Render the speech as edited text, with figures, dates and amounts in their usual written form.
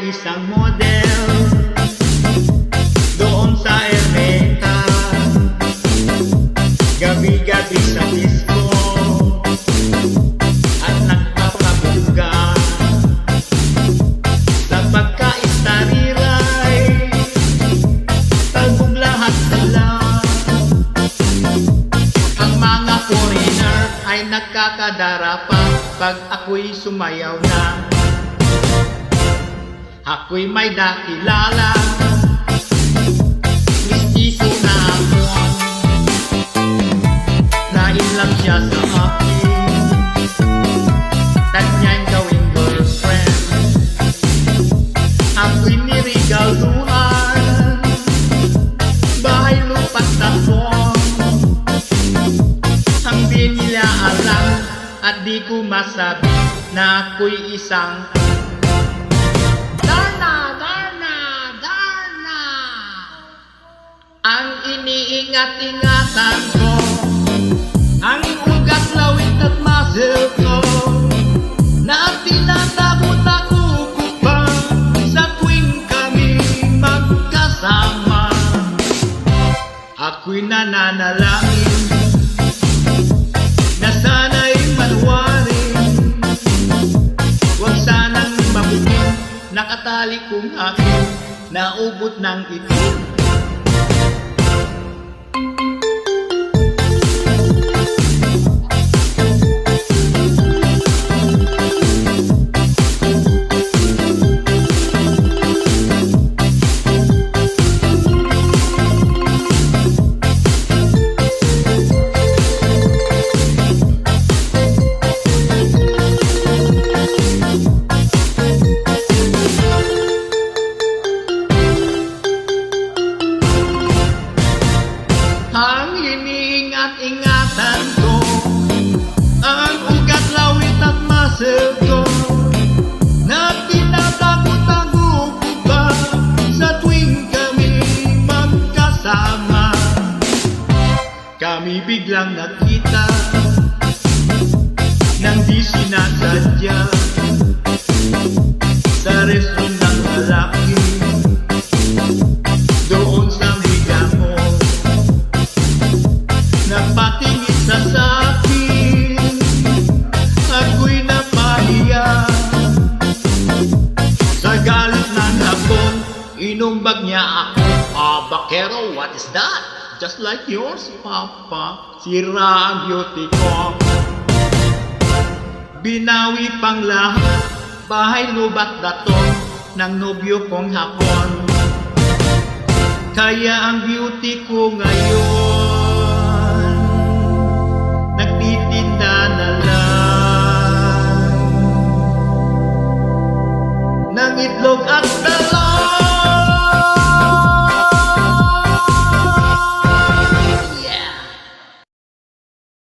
isang model doon sa Ermita, gabi-gabi sa disco at nagpapabuga sa pagka-istariray, talbog lahat sila. Ang mga foreigner ay nagkakadara pa pag ako'y sumayaw na. Ako'y may nakilala, mistiso na ako, nain lang siya sa akin, tanyang gawing girlfriend. Ako'y nirigaluhan, bahay lupa't tapon, ang di nila alam at di ko masabi na ako'y isang ang iniingat-ingatan ko, ang ugat, lawit at muscle ko, na tinatakot-takot ko pa sa tuwing kami magkasama. Ako'y nananalangin na sana'y manuwarin, huwag sanang mabukin, nakatali kong akin, naubot ng itim. Ang iniingat-ingatan ko, ang ugat, lawit at muscle ko, na tinatakot-takot ko ba sa tuwing kami magkasama. Kami biglang nakita nang di sinasadya sa restaurant ng lalaki doon sa Migamo. Napatingin sa sakin, ako'y napahiya. Sa galit ng hapon, inumbag niya ako. Bakero, what is that? Just like yours, Papa. Sira ang beauty ko. Binawi pang lahat, bahay lubat daton ng nobyo kong hapon. Kaya ang beauty ko ngayon nagtitinda na lang ng itlog at